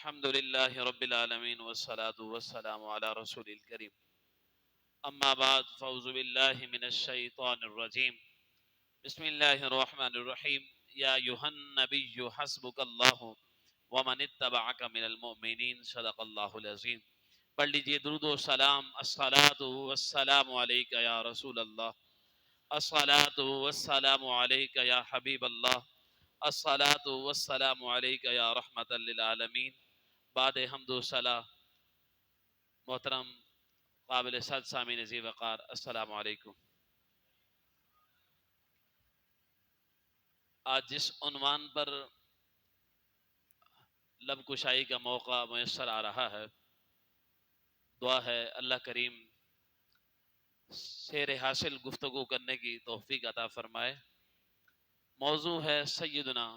الحمد لله رب العالمين والصلاة والسلام على رسول الكريم أما بعد فأعوذ بالله من الشيطان الرجيم بسم الله الرحمن الرحيم يا أيها النبي حسبك الله ومن اتبعك من المؤمنين صدق اللہ العظیم. پڑھ لیجئے درود و سلام. الصلاة والسلام علیک یا رسول اللہ، الصلاة والسلام علیک یا حبیب اللہ، الصلاة والسلام علیک یا رحمت للعالمین. بعد حمد و صلاح، محترم قابل صد سامعین ذی وقار، السلام علیکم. آج جس عنوان پر لب کشائی کا موقع میسر آ رہا ہے، دعا ہے اللہ کریم سیر حاصل گفتگو کرنے کی توفیق عطا فرمائے. موضوع ہے سیدنا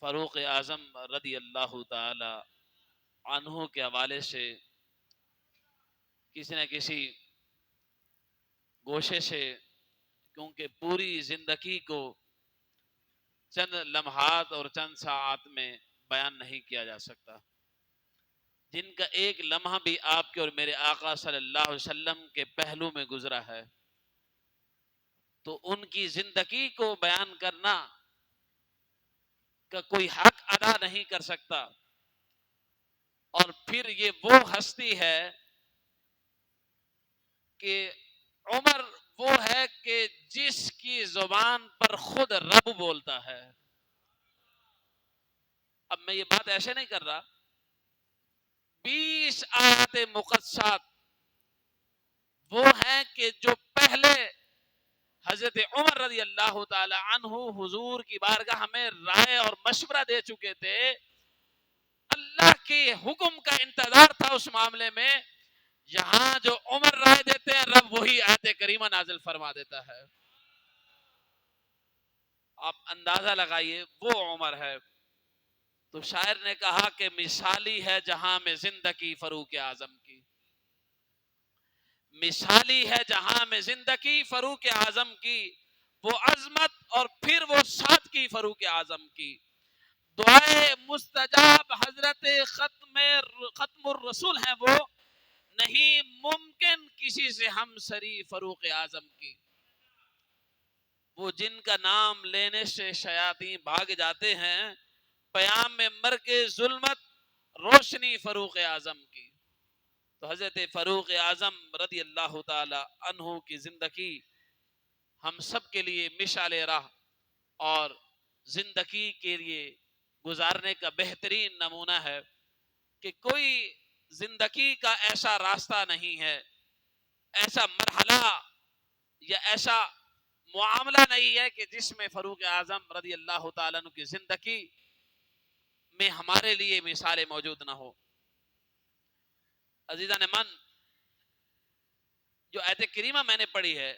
فاروق اعظم رضی اللہ تعالی عنہ کے حوالے سے کسی نہ کسی گوشے سے، کیونکہ پوری زندگی کو چند لمحات اور چند ساعات میں بیان نہیں کیا جا سکتا، جن کا ایک لمحہ بھی آپ کے اور میرے آقا صلی اللہ علیہ وسلم کے پہلو میں گزرا ہے، تو ان کی زندگی کو بیان کرنا کا کوئی حق ادا نہیں کر سکتا. اور پھر یہ وہ ہستی ہے کہ عمر وہ ہے کہ جس کی زبان پر خود رب بولتا ہے. اب میں یہ بات ایسے نہیں کر رہا، 20 آیات مقدسات وہ ہیں کہ جو پہلے حضرت عمر رضی اللہ تعالی عنہ حضور کی بارگاہ میں رائے اور مشورہ دے چکے تھے. اللہ کے حکم کا انتظار تھا اس معاملے میں. یہاں جو عمر رائے دیتے ہیں، رب وہی آیت کریمہ نازل فرما دیتا ہے. آپ اندازہ لگائیے وہ عمر ہے. تو شاعر نے کہا کہ مثالی ہے جہاں میں زندگی فاروق اعظم کی، مثالی ہے جہاں میں زندگی فاروق اعظم کی، وہ عظمت اور پھر وہ سادگی فاروق اعظم کی. دعائے مستجاب حضرت ختم الرسول ہیں وہ، نہیں ممکن کسی سے ہم سری فاروق اعظم کی. وہ جن کا نام لینے سے شیاطین بھاگ جاتے ہیں، پیام میں مر کے ظلمت روشنی فاروق اعظم کی. تو حضرت فاروق اعظم رضی اللہ تعالی عنہ کی زندگی ہم سب کے لیے مشعل راہ اور زندگی کے لیے گزارنے کا بہترین نمونہ ہے کہ کوئی زندگی کا ایسا راستہ نہیں ہے، ایسا مرحلہ یا ایسا معاملہ نہیں ہے کہ جس میں فاروق اعظم رضی اللہ تعالیٰ عنہ کی زندگی میں ہمارے لیے مثالیں موجود نہ ہو. عزیزان من، جو آیت کریمہ میں نے پڑھی ہے،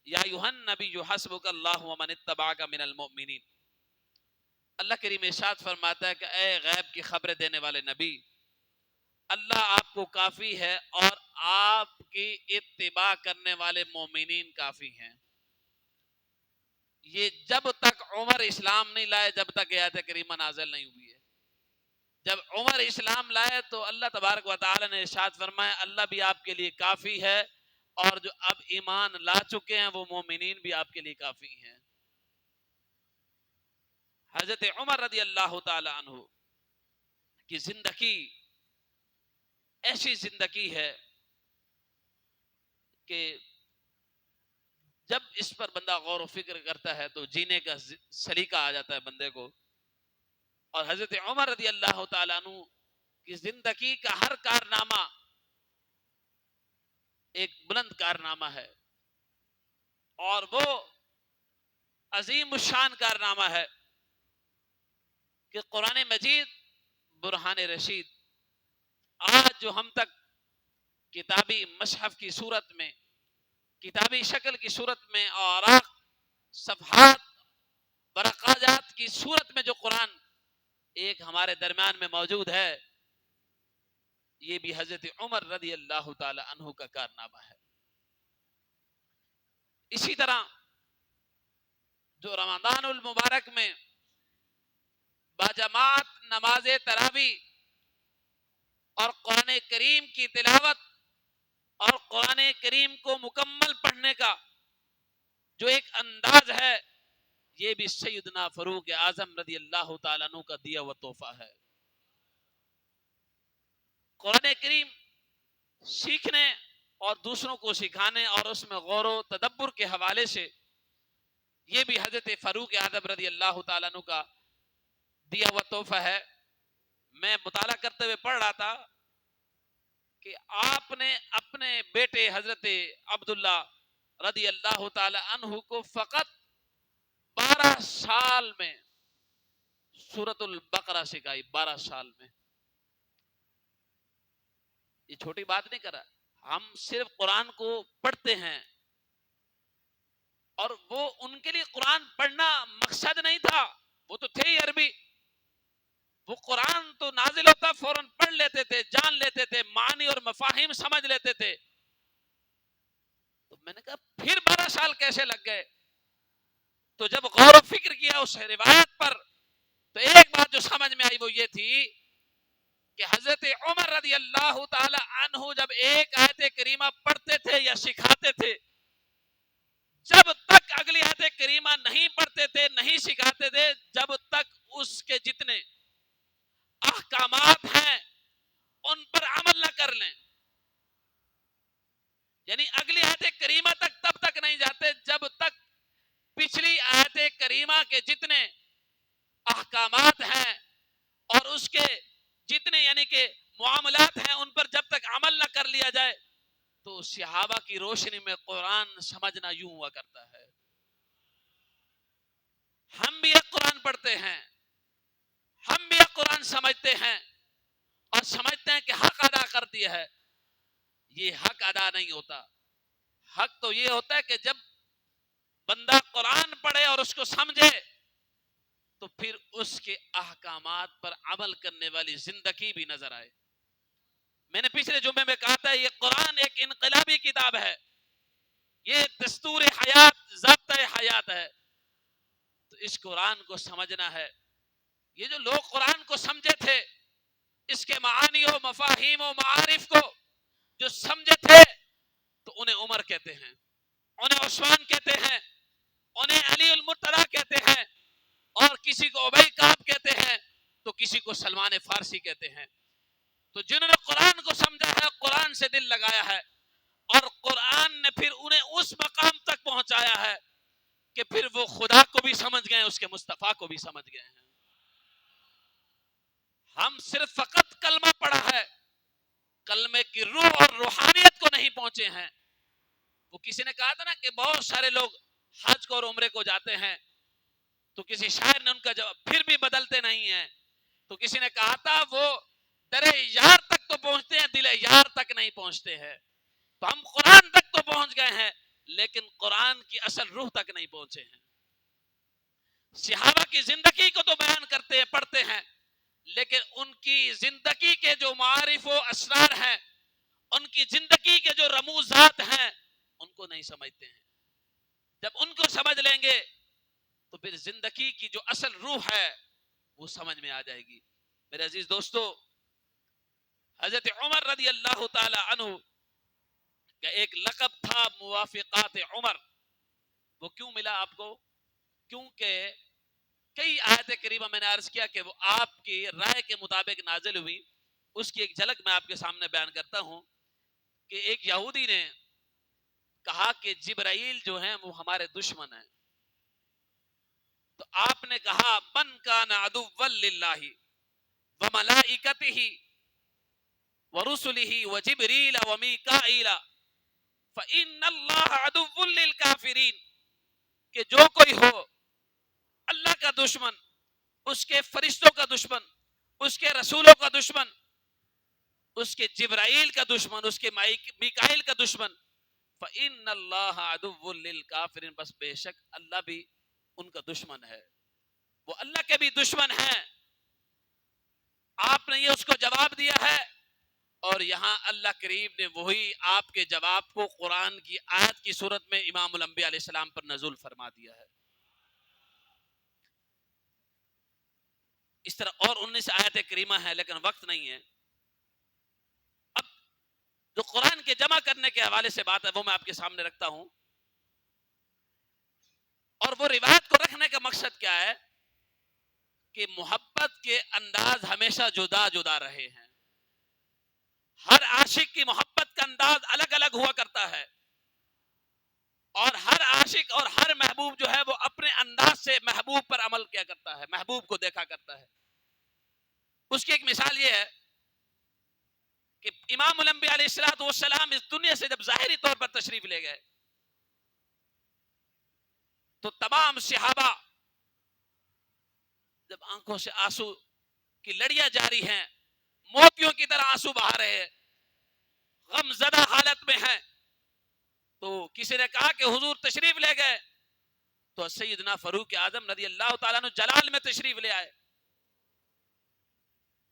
یا ایھا النبی حسبک اللہ ومن اتبعک من المؤمنین، اللہ کریم ارشاد فرماتا ہے کہ اے غیب کی خبریں دینے والے نبی، اللہ آپ کو کافی ہے اور آپ کی اتباع کرنے والے مومنین کافی ہیں. یہ جب تک عمر اسلام نہیں لائے، جب تک یہ آیت کریمہ نازل نہیں ہوئی ہے. جب عمر اسلام لائے تو اللہ تبارک و تعالی نے ارشاد فرمایا اللہ بھی آپ کے لیے کافی ہے، اور جو اب ایمان لا چکے ہیں وہ مومنین بھی آپ کے لیے کافی ہیں. حضرت عمر رضی اللہ تعالی عنہ کی زندگی ایسی زندگی ہے کہ جب اس پر بندہ غور و فکر کرتا ہے تو جینے کا سلیقہ آ جاتا ہے بندے کو. اور حضرت عمر رضی اللہ تعالیٰ عنہ کی زندگی کا ہر کارنامہ ایک بلند کارنامہ ہے، اور وہ عظیم الشان کارنامہ ہے کہ قرآن مجید برہان رشید آج جو ہم تک کتابی مصحف کی صورت میں، کتابی شکل کی صورت میں، اوراق، صفحات، ورقات کی صورت میں جو قرآن ایک ہمارے درمیان میں موجود ہے، یہ بھی حضرت عمر رضی اللہ تعالی عنہ کا کارنامہ ہے. اسی طرح جو رمضان المبارک میں باجماعت نماز تراوی اور قرآن کریم کی تلاوت اور قرآن کریم کو مکمل پڑھنے کا جو ایک انداز ہے، یہ بھی سیدنا فاروق اعظم رضی اللہ تعالیٰ عنہ کا دیا ہوا تحفہ ہے۔ قرآن کریم سیکھنے اور دوسروں کو سکھانے اور اس میں غور و تدبر کے حوالے سے یہ بھی حضرت فاروق اعظم رضی اللہ تعالیٰ عنہ کا دیا ہوا تحفہ ہے۔ میں مطالعہ کرتے ہوئے پڑھ رہا تھا کہ آپ نے اپنے بیٹے حضرت عبداللہ رضی اللہ تعالی عنہ کو فقط 12 سال میں سورۃ البقرہ سکھائی، 12 سال میں۔ یہ چھوٹی بات نہیں کر رہا، ہم صرف قرآن کو پڑھتے ہیں، اور وہ ان کے لیے قرآن پڑھنا مقصد نہیں تھا، وہ تو تھے ہی عربی، وہ قرآن تو نازل ہوتا فوراً پڑھ لیتے تھے، جان لیتے تھے، معنی اور مفاہیم سمجھ لیتے تھے۔ تو میں نے کہا پھر 12 سال کیسے لگ گئے؟ تو جب غور و فکر کیا اس روایت پر، تو ایک بات جو سمجھ میں آئی وہ یہ تھی کہ حضرت عمر رضی اللہ تعالی عنہ جب ایک آیت کریمہ پڑھتے تھے یا سکھاتے تھے، جب تک اگلی آیت کریمہ نہیں پڑھتے تھے، نہیں سکھاتے تھے، جب تک اس کے جتنے احکامات ہیں ان پر عمل نہ کر لیں، یعنی اگلی آیت کریمہ تک تب تک نہیں جاتے جب تک پچھلی آیت کریمہ کے جتنے احکامات ہیں اور اس کے جتنے یعنی کہ معاملات ہیں ان پر جب تک عمل نہ کر لیا جائے تو صحابہ کی روشنی میں قرآن سمجھنا یوں ہوا کرتا ہے۔ ہم بھی ایک قرآن پڑھتے ہیں، ہم بھی ایک قرآن سمجھتے ہیں اور سمجھتے ہیں کہ حق ادا کر دیا ہے، یہ حق ادا نہیں ہوتا۔ حق تو یہ ہوتا ہے کہ جب بندہ قرآن پڑھے اور اس کو سمجھے تو پھر اس کے احکامات پر عمل کرنے والی زندگی بھی نظر آئے۔ میں نے پچھلے جمعے میں کہا تھا یہ قرآن ایک انقلابی کتاب ہے، یہ دستور حیات، ضابطۂ حیات ہے۔ تو اس قرآن کو سمجھنا ہے۔ یہ جو لوگ قرآن کو سمجھے تھے، اس کے معانی و مفاہیم و معارف کو جو سمجھے تھے، تو انہیں عمر کہتے ہیں، انہیں عثمان کہتے ہیں، انہیں علی المرتضیٰ کہتے ہیں، اور کسی کو ابی کعب کہتے ہیں تو کسی کو سلمان فارسی کہتے ہیں۔ تو جنہوں نے قرآن کو سمجھا ہے، قرآن سے دل لگایا ہے، اور قرآن نے پھر انہیں اس مقام تک پہنچایا ہے کہ پھر وہ خدا کو بھی سمجھ گئے، اس کے مصطفیٰ کو بھی سمجھ گئے ہیں۔ ہم صرف فقط کلمہ پڑھا ہے، کلمے کی روح اور روحانیت کو نہیں پہنچے ہیں۔ وہ کسی نے کہا تھا نا کہ بہت سارے لوگ حج کو اور عمرے کو جاتے ہیں، تو کسی شاعر نے ان کا جواب پھر بھی بدلتے نہیں ہیں۔ تو کسی نے کہا تھا وہ در یار تک تو پہنچتے ہیں، دل یار تک نہیں پہنچتے ہیں۔ تو ہم قرآن تک تو پہنچ گئے ہیں لیکن قرآن کی اصل روح تک نہیں پہنچے ہیں۔ صحابہ کی زندگی کو تو بیان کرتے ہیں، پڑھتے ہیں، لیکن ان کی زندگی کے جو معارف و اسرار ہیں، ان کی زندگی کے جو رموزات ہیں، ان کو نہیں سمجھتے ہیں۔ جب ان کو سمجھ لیں گے تو پھر زندگی کی جو اصل روح ہے وہ سمجھ میں آ جائے گی۔ میرے عزیز دوستو، حضرت عمر رضی اللہ تعالی عنہ کا ایک لقب تھا موافقات عمر۔ وہ کیوں ملا آپ کو؟ کیونکہ کئی آیت کریمہ میں نے عرض کیا کہ وہ آپ کی رائے کے مطابق نازل ہوئی۔ اس کی ایک جھلک میں آپ کے سامنے بیان کرتا ہوں کہ ایک یہودی نے کہا کہ جبرائیل جو ہیں وہ ہمارے دشمن ہیں۔ تو آپ نے کہا من کان عدوا للہ وملائکتہ ورسلہ وجبریل ومیکائیل فإن اللہ عدو للکافرین، کہ جو کوئی ہو اللہ کا دشمن، اس کے فرشتوں کا دشمن، اس کے رسولوں کا دشمن، اس کے جبرائیل کا دشمن، اس کے میکائیل کا دشمن، فإن اللہ عدو للکافرین، بس بے شک اللہ بھی ان کا دشمن ہے، وہ اللہ کے بھی دشمن ہیں۔ آپ نے یہ اس کو جواب دیا ہے، اور یہاں اللہ کریم نے وہی آپ کے جواب کو قرآن کی آیت کی صورت میں امام الانبیاء علیہ السلام پر نزول فرما دیا ہے۔ اس طرح اور 19 آیت کریمہ ہے لیکن وقت نہیں ہے. اب جو قرآن کے جمع کرنے کے حوالے سے بات ہے وہ میں آپ کے سامنے رکھتا ہوں. اور وہ روایت کو رکھنے کا مقصد کیا ہے کہ محبت کے انداز ہمیشہ جدا جدا رہے ہیں. ہر عاشق کی محبت کا انداز الگ الگ ہوا کرتا ہے اور ہر عاشق اور ہر محبوب جو ہے وہ اپنے انداز سے محبوب پر عمل کیا کرتا ہے, محبوب کو دیکھا کرتا ہے. اس کی ایک مثال یہ ہے کہ امام الانبیاء علیہ الصلوۃ والسلام اس دنیا سے جب ظاہری طور پر تشریف لے گئے تو تمام صحابہ جب آنکھوں سے آنسو کی لڑیاں جاری ہیں, موتیوں کی طرح آنسو بہا رہے ہیں, غم زدہ حالت میں ہیں, تو کسی نے کہا کہ حضور تشریف لے گئے تو سیدنا فاروق اعظم رضی اللہ تعالیٰ عنہ جلال میں تشریف لے آئے.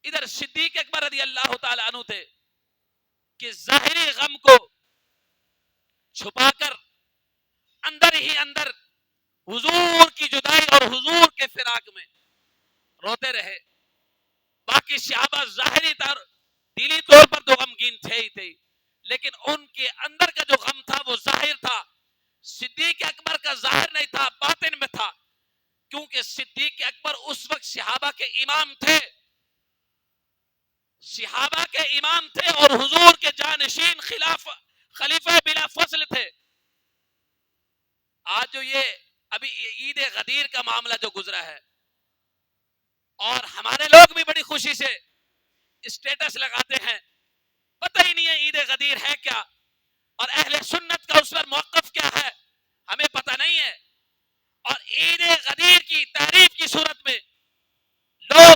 ادھر صدیق اکبر رضی اللہ تعالیٰ عنہ تھے کہ ظاہری غم کو چھپا کر اندر ہی اندر حضور کی جدائی اور حضور کے فراق میں روتے رہے. باقی صحابہ ظاہری دلی طور پر تو غمگین تھے ہی تھے, لیکن ان کے اندر کا جو غم تھا وہ ظاہر تھا. صدیق اکبر کا ظاہر نہیں تھا, باطن میں تھا, کیونکہ صدیق اکبر اس وقت صحابہ کے امام تھے, صحابہ کے امام تھے اور حضور کے جانشین خلیفہ بلا فصل تھے. آج جو یہ ابھی عید غدیر کا معاملہ جو گزرا ہے اور ہمارے لوگ بھی بڑی خوشی سے اسٹیٹس لگاتے ہیں, پتہ ہی نہیں ہے عید غدیر ہے کیا اور اہل سنت کا اس پر موقف کیا ہے ہمیں پتہ نہیں ہے. اور عید غدیر کی تعریف کی صورت میں لوگ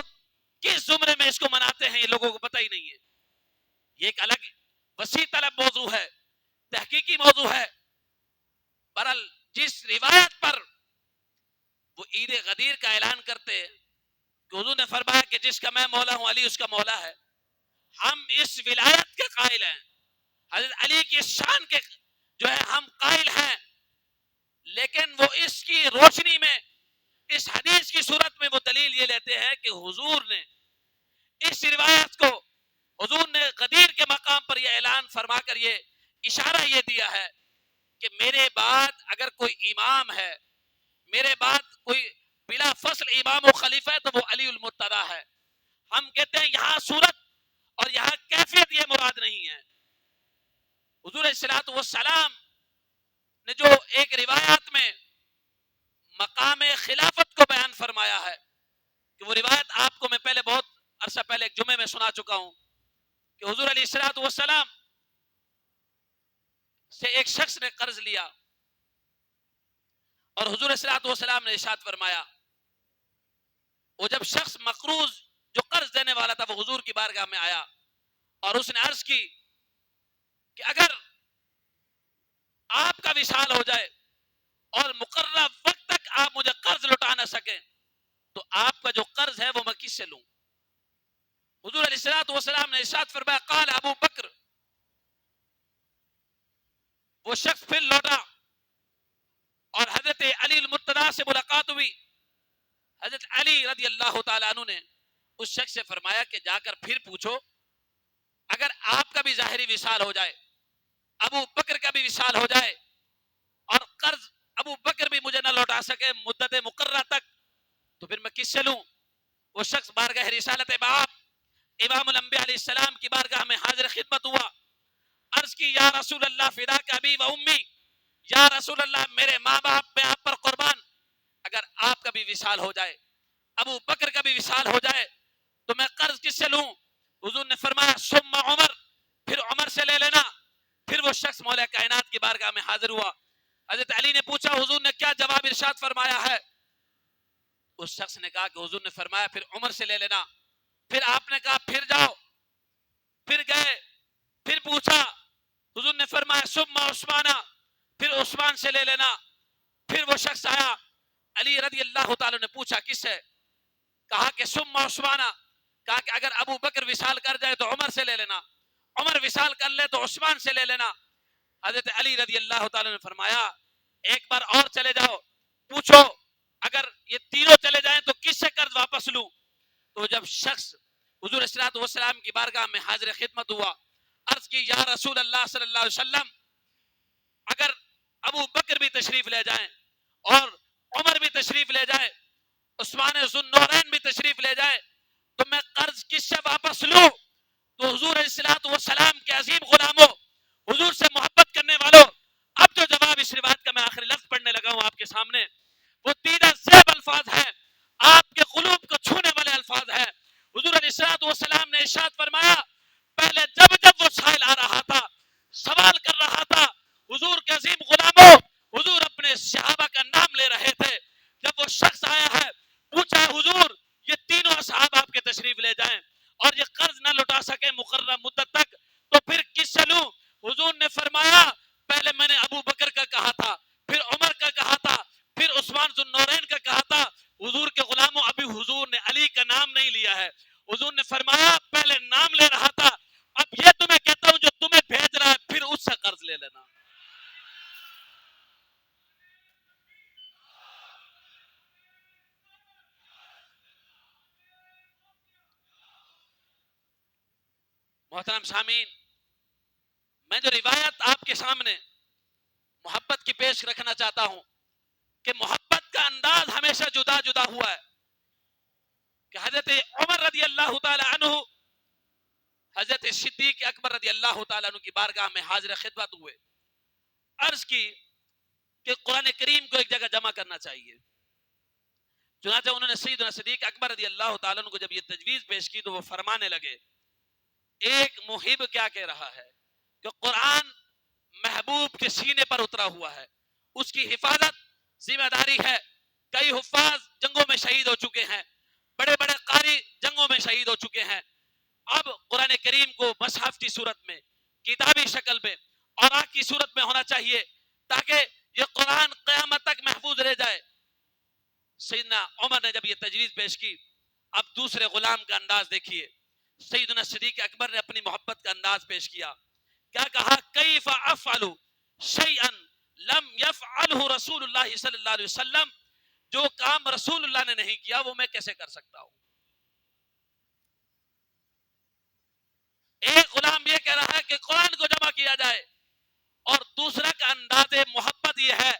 کس زمرے میں اس کو مناتے ہیں یہ لوگوں کو پتہ ہی نہیں ہے. یہ ایک الگ وسیع طلب موضوع ہے, تحقیقی موضوع ہے. برحال جس روایت پر وہ عید غدیر کا اعلان کرتے کہ حضور نے فرمایا کہ جس کا میں مولا ہوں علی اس کا مولا ہے, ہم اس ولایت کے قائل ہیں, حضرت علی کی شان کے جو ہے ہم قائل ہیں, لیکن وہ اس کی روشنی میں اس حدیث کی صورت میں وہ دلیل یہ لیتے ہیں کہ حضور نے اس روایت کو, حضور نے غدیر کے مقام پر یہ اعلان فرما کر یہ اشارہ یہ دیا ہے کہ میرے بعد اگر کوئی امام ہے, میرے بعد کوئی بلا فصل امام و خلیفہ ہے تو وہ علی المرتضی ہے. ہم کہتے ہیں یہاں صورت اور یہاں کیفیت یہ مراد نہیں ہے. حضور علیہ الصلوۃ والسلام نے جو ایک روایات میں مقام خلافت کو بیان فرمایا ہے کہ وہ روایت آپ کو میں پہلے بہت عرصہ پہلے ایک جمعے میں سنا چکا ہوں کہ حضور علیہ الصلوۃ والسلام سے ایک شخص نے قرض لیا اور حضور علیہ الصلوۃ والسلام نے ارشاد فرمایا, وہ جب شخص مقروض جو قرض دینے والا تھا وہ حضور کی بارگاہ میں آیا اور اس نے عرض کی کہ اگر آپ کا وصال ہو جائے اور مقررہ وقت تک آپ مجھے قرض لوٹا نہ سکیں تو آپ کا جو قرض ہے وہ میں کس سے لوں. حضور علیہ الصلوۃ والسلام نے ارشاد فرمایا قال ابو بکر, وہ شخص پھر لوٹا اور حضرت علی المرتضی سے ملاقات ہوئی. حضرت علی رضی اللہ تعالیٰ عنہ نے اس شخص سے فرمایا کہ جا کر پھر پوچھو اگر آپ کا بھی ظاہری وصال ہو جائے, ابو بکر کا بھی وصال ہو جائے اور قرض ابو بکر بھی مجھے نہ لوٹا سکے مدت مقررہ تک تو پھر میں کس سے لوں. وہ شخص بارگاہ رسالت باپ امام الانبیاء علیہ السلام کی بارگاہ میں حاضر خدمت ہوا, عرض کی یا رسول اللہ فداک ابی و امی, یا رسول اللہ میرے ماں باپ میں آپ پر قربان, اگر آپ کا بھی وصال ہو جائے, ابو بکر کا بھی وصال ہو جائے تو میں قرض کس سے لوں. حضور نے فرمایا ثم عمر, پھر عمر سے لے لینا. پھر وہ شخص مولا کائنات کی بارگاہ میں حاضر ہوا. حضرت علی نے پوچھا حضور نے کیا جواب ارشاد فرمایا ہے. اس شخص نے کہا کہ حضور نے فرمایا پھر عمر سے لے لینا. پھر آپ نے کہا پھر جاؤ, پھر گئے, پھر پوچھا, حضور نے فرمایا ثم عثمان, پھر عثمان سے لے لینا. پھر وہ شخص آیا, علی رضی اللہ تعالی نے پوچھا کس سے, کہا کہ ثم عثمان, کہا کہ اگر ابو بکر وصال کر جائے تو عمر سے لے لینا, عمر وصال کر لے تو عثمان سے لے لینا. حضرت علی رضی اللہ تعالی نے فرمایا ایک بار اور چلے جاؤ, پوچھو اگر یہ تینوں چلے جائیں تو کس سے قرض واپس لوں. تو جب شخص حضور صلی اللہ علیہ وسلم کی بارگاہ میں حاضر خدمت ہوا، عرض کی یا رسول اللہ صلی اللہ علیہ وسلم، اگر ابو بکر بھی تشریف لے جائیں اور عمر بھی تشریف لے جائے، عثمان ذو النورین بھی تشریف لے جائے، تو میں قرض کس سے واپس لوں؟ تو حضور علیہ السلام کے عظیم غلاموں، حضور سے محبت کرنے والوں، اب جو جواب اس روایت کا میں آخری لفظ پڑھنے لگا ہوں آپ کے سامنے، وہ تیرہ زیب الفاظ ہیں، آپ کے قلوب کو چھونے والے الفاظ ہیں۔ حضور علیہ السلام نے ارشاد فرمایا، پہلے جب وہ سائل آ رہا تھا، سوال کر رہا تھا، حضور کے عظیم غلاموں، حضور اپنے صحابہ کا نام لے رہے تھے، جب وہ شخص آیا ہے پوچھا ہے حضور یہ تینوں اصحاب آپ کے تشریف لے جائیں اور یہ قرض نہ لوٹا سکے مقررہ مدت تک، تو پھر کس سے لوں؟ حضور نے فرمایا پہلے میں نے ابو بکر کا کہا تھا، پھر عمر کا کہا تھا، پھر عثمان ذو النورین کا کہا تھا۔ حضور کے غلاموں، ابھی حضور نے علی کا نام نہیں لیا ہے، حضور نے فرمایا پہلے نام لے رہا تھا، اب یہ تمہیں کہتا ہوں جو تمہیں بھیج رہا ہے پھر اس سے قرض لے لینا۔ محترم سامعین، میں جو روایت آپ کے سامنے محبت کی پیش رکھنا چاہتا ہوں کہ محبت کا انداز ہمیشہ جدا جدا ہوا ہے، کہ حضرت عمر رضی اللہ تعالی عنہ حضرت صدیق اکبر رضی اللہ تعالی عنہ کی بارگاہ میں حاضر خدمت ہوئے، عرض کی کہ قرآن کریم کو ایک جگہ جمع کرنا چاہیے۔ چنانچہ انہوں نے سیدنا صدیق اکبر رضی اللہ تعالی عنہ کو جب یہ تجویز پیش کی تو وہ فرمانے لگے، ایک محب کیا کہہ رہا ہے کہ قرآن محبوب کے سینے پر اترا ہوا ہے، اس کی حفاظت ذمہ داری ہے۔ کئی حفاظ جنگوں میں شہید ہو چکے ہیں، بڑے بڑے قاری جنگوں میں شہید ہو چکے ہیں، اب قرآن کریم کو مصحف کی صورت میں، کتابی شکل میں اور آنکھ کی صورت میں ہونا چاہیے تاکہ یہ قرآن قیامت تک محفوظ رہ جائے۔ سیدنا عمر نے جب یہ تجویز پیش کی، اب دوسرے غلام کا انداز دیکھیے، سیدنا صدیق اکبر نے اپنی محبت کا انداز پیش کیا، کیا کہا، کیف افعل شیئا لم یفعلہ رسول اللہ صلی اللہ علیہ وسلم، جو کام رسول اللہ نے نہیں کیا وہ میں کیسے کر سکتا ہوں؟ ایک غلام یہ کہہ رہا ہے کہ قرآن کو جمع کیا جائے، اور دوسرا کا انداز محبت یہ ہے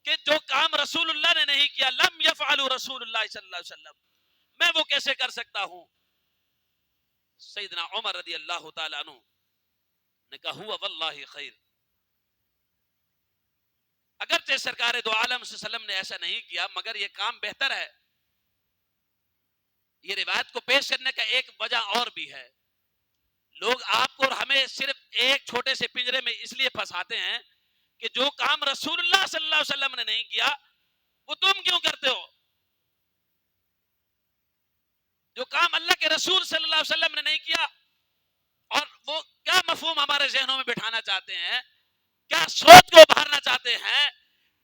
کہ جو کام رسول اللہ نے نہیں کیا، لم یفعل رسول اللہ صلی اللہ علیہ وسلم، میں وہ کیسے کر سکتا ہوں؟ سیدنا عمر رضی اللہ تعالی عنہ نے کہا ہوا واللہ خیر، اگرچہ سرکار دو عالم صلی اللہ علیہ وسلم نے ایسا نہیں کیا مگر یہ کام بہتر ہے۔ یہ روایت کو پیش کرنے کا ایک وجہ اور بھی ہے، لوگ آپ کو اور ہمیں صرف ایک چھوٹے سے پنجرے میں اس لیے پھنساتے ہیں کہ جو کام رسول اللہ صلی اللہ علیہ وسلم نے نہیں کیا وہ تم کیوں کرتے ہو؟ جو کام اللہ کے رسول صلی اللہ علیہ وسلم نے نہیں کیا، اور وہ کیا مفہوم ہمارے ذہنوں میں بٹھانا چاہتے ہیں، کیا سوچ کو ابھارنا چاہتے ہیں،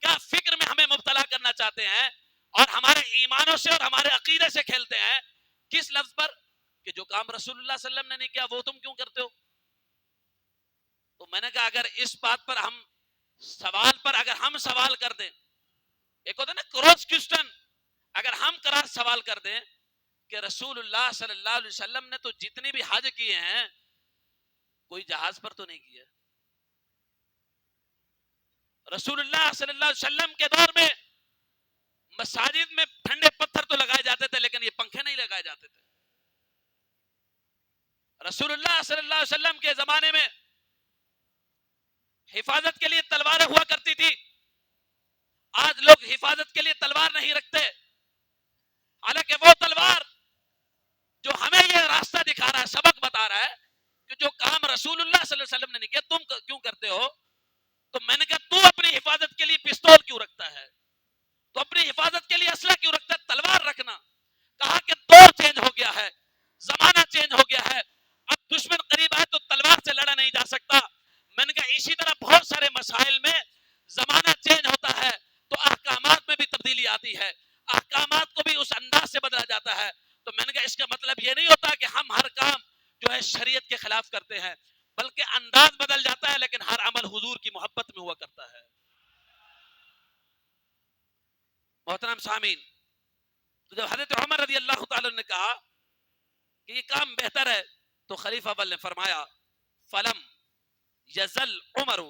کیا فکر میں ہمیں مبتلا کرنا چاہتے ہیں، اور ہمارے ایمانوں سے اور ہمارے عقیدے سے کھیلتے ہیں، کس لفظ پر؟ کہ جو کام رسول اللہ صلی اللہ علیہ وسلم نے نہیں کیا وہ تم کیوں کرتے ہو؟ تو میں نے کہا اگر اس بات پر ہم سوال کر دیں، ایک ہوتا ہے نا کراس کوسچن، اگر ہم کراس سوال کر دیں کہ رسول اللہ صلی اللہ علیہ وسلم نے تو جتنی بھی حج کیے ہیں کوئی جہاز پر تو نہیں کیا، رسول اللہ صلی اللہ علیہ وسلم کے دور میں مساجد میں ٹھنڈے پتھر تو لگائے جاتے تھے لیکن یہ پنکھے نہیں لگائے جاتے تھے، رسول اللہ صلی اللہ علیہ وسلم کے زمانے میں حفاظت کے لیے تلواریں ہوا کرتی تھی، آج لوگ حفاظت کے لیے تلوار نہیں رکھتے، حالانکہ وہ تلوار جو ہمیں یہ راستہ دکھا رہا ہے، سبق بتا رہا ہے کہ جو کام رسول اللہ صلی اللہ علیہ وسلم نے نہیں کیا تم کیوں کرتے ہو؟ تو میں نے کہا تو اپنی حفاظت کے لیے پستول کیوں رکھتا ہے، تو اپنی حفاظت کے لیے اسلحہ کیوں رکھتا ہے، تلوار رکھنا۔ کہا کہ دور چینج ہو گیا ہے، زمانہ چینج ہو گیا ہے، اب دشمن قریب آئے تو تلوار سے لڑا نہیں جا سکتا۔ میں نے کہا اسی طرح بہت سارے مسائل میں زمانہ چینج ہوتا ہے تو احکامات میں بھی تبدیلی آتی ہے، احکامات کو بھی اس انداز سے بدلا جاتا ہے۔ تو میں نے کہا اس کا مطلب یہ نہیں ہوتا کہ ہم ہر کام جو ہے شریعت کے خلاف کرتے ہیں، بلکہ انداز بدل جاتا ہے لیکن ہر عمل حضور کی محبت میں ہوا کرتا ہے۔ محترم سامعین، تو جب حضرت عمر رضی اللہ تعالی نے کہا کہ یہ کام بہتر ہے تو خلیفہ اول نے فرمایا فلم یزل عمر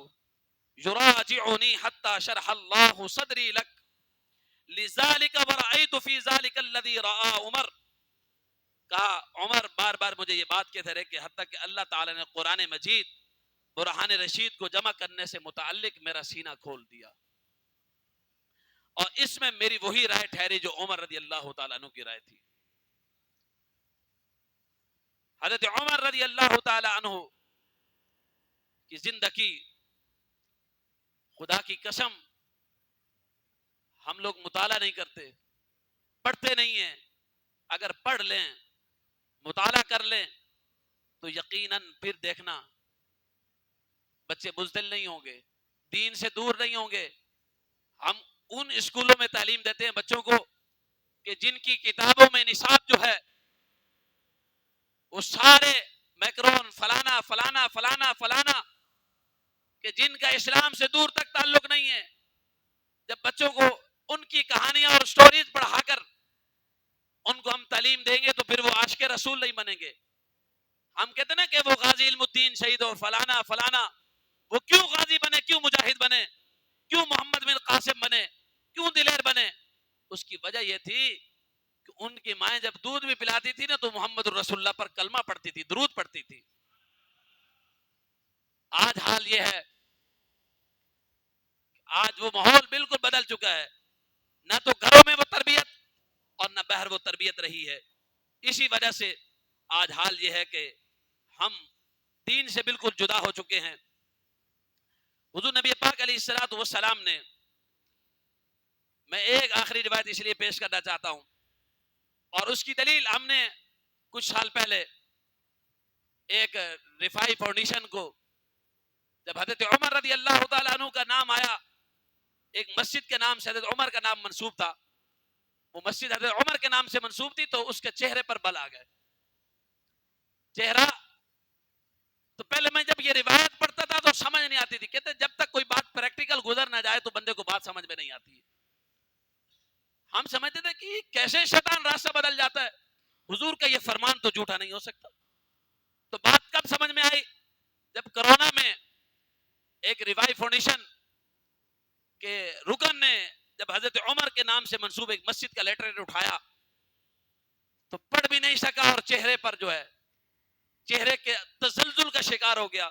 یراجعنی حتی شرح اللہ صدری لک لذالک ورأیت فی ذالک الذی رآ عمر. کہا عمر بار بار مجھے یہ بات کہتے رہے کہ حتیٰ کہ اللہ تعالی نے قرآن مجید برہان رشید کو جمع کرنے سے متعلق میرا سینہ کھول دیا اور اس میں میری وہی رائے ٹھہری جو عمر رضی اللہ تعالیٰ عنہ کی رائے تھی. حضرت عمر رضی اللہ تعالیٰ عنہ کی زندگی خدا کی قسم ہم لوگ مطالعہ نہیں کرتے، پڑھتے نہیں ہیں. اگر پڑھ لیں مطالعہ کر لیں تو یقیناً پھر دیکھنا بچے بزدل نہیں ہوں گے، دین سے دور نہیں ہوں گے. ہم ان اسکولوں میں تعلیم دیتے ہیں بچوں کو کہ جن کی کتابوں میں نصاب جو ہے وہ سارے میکرون فلانا فلانا فلانا فلانا کہ جن کا اسلام سے دور تک تعلق نہیں ہے. جب بچوں کو ان کی کہانیاں اور سٹوریز پڑھا کر ان کو ہم تعلیم دیں گے تو پھر وہ عاشق رسول نہیں بنیں گے. ہم کہتے ہیں نا کہ وہ غازی علم الدین شہید اور فلانا فلانا، وہ کیوں غازی بنے، کیوں مجاہد بنے، کیوں محمد بن قاسم بنے، کیوں دلیر بنے؟ اس کی وجہ یہ تھی کہ ان کی مائیں جب دودھ بھی پلاتی تھی نا تو محمد الرسول اللہ پر کلمہ پڑھتی تھی، درود پڑھتی تھی. آج حال یہ ہے، آج وہ ماحول بالکل بدل چکا ہے. نہ تو گھروں میں وہ تربیت اور نہ باہر وہ تربیت رہی ہے. اسی وجہ سے آج حال یہ ہے کہ ہم دین سے بالکل جدا ہو چکے ہیں. حضور نبی پاک علیہ الصلوۃ والسلام نے، میں ایک آخری روایت اس لیے پیش کرنا چاہتا ہوں اور اس کی دلیل ہم نے کچھ سال پہلے ایک رفائی فاؤنڈیشن کو جب حضرت عمر رضی اللہ تعالیٰ عنہ کا نام آیا، ایک مسجد کے نام سے حضرت عمر کا نام منسوب تھا، وہ مسجد حضرت عمر کے نام سے منسوب تھی تو اس کے چہرے پر بل آ گئے. چہرہ تو پہلے میں جب یہ روایت پڑھتا تھا تو سمجھ نہیں آتی تھی، کہتے جب تک کوئی بات پریکٹیکل گزر نہ جائے تو بندے کو بات سمجھ میں نہیں آتی ہے. ہم سمجھتے تھے کہ کیسے شیطان راستہ بدل جاتا ہے، حضور کا یہ فرمان تو جھوٹا نہیں ہو سکتا. تو بات کب سمجھ میں آئی؟ جب کرونا میں ایک ریوائی فاؤنڈیشن کے رکن نے جب حضرت عمر کے نام سے منسوب ایک مسجد کا لیٹر اٹھایا تو پڑھ بھی نہیں سکا اور چہرے پر جو ہے چہرے کے تزلزل کا شکار ہو گیا.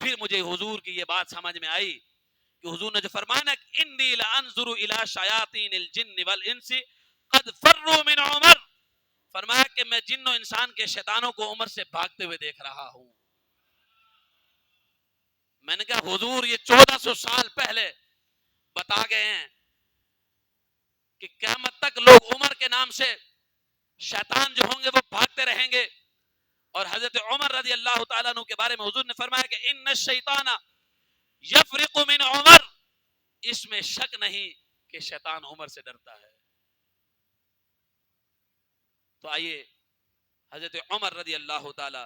پھر مجھے حضور کی یہ بات سمجھ میں آئی کہ حضور نے جو فرمایا انی لانظر الی شیاطین الجن والانس قد فروا من عمر، فرمایا کہ میں جن و انسان کے شیطانوں کو عمر سے بھاگتے ہوئے دیکھ رہا ہوں. میں نے کہا حضور یہ 1400 سال پہلے بتا گئے ہیں کہ قیامت تک لوگ عمر کے نام سے شیطان جو ہوں گے وہ بھاگتے رہیں گے. اور حضرت عمر رضی اللہ تعالیٰ عنہ کے بارے میں حضور نے فرمایا کہ ان الشیطان یفرق من عمر، اس میں شک نہیں کہ شیطان عمر سے ڈرتا ہے. تو آئیے حضرت عمر رضی اللہ تعالی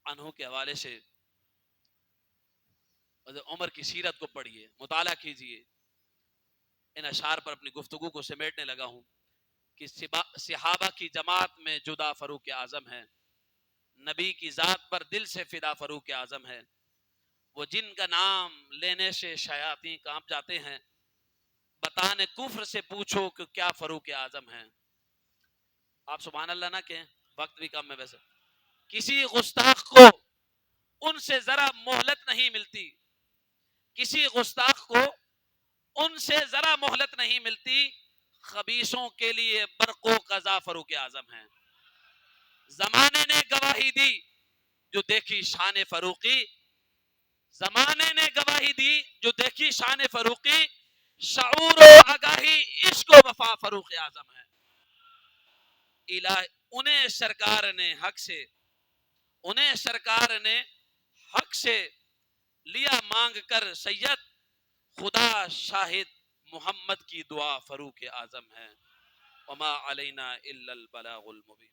عنہ کے حوالے سے حضرت عمر کی سیرت کو پڑھیے، مطالعہ کیجئے. ان اشعار پر اپنی گفتگو کو سمیٹنے لگا ہوں کہ صحابہ کی جماعت میں جدا فاروق اعظم ہے، نبی کی ذات پر دل سے فدا فاروق اعظم ہے، وہ جن کا نام لینے سے شیاطین کانپ جاتے ہیں، بتانے کفر سے پوچھو کہ کیا فاروق اعظم ہیں. آپ سبحان اللہ نہ کہیں، وقت بھی کم ہے. ویسے کسی گستاخ کو ان سے ذرا مہلت نہیں ملتی، کسی گستاخ کو ان سے ذرا مہلت نہیں ملتی. خبیثوں کے لیے برق و قضا فاروق اعظم ہیں. زمانے نے گواہی دی جو دیکھی شان فاروقی، زمانے نے گواہی دی جو دیکھی شان فاروقی، شعور و آگاہی عشق و وفا فاروق اعظم ہے. انہیں سرکار نے حق سے لیا مانگ کر سید، خدا شاہد محمد کی دعا فاروق اعظم ہے. وما علینا الا البلاغ المبین.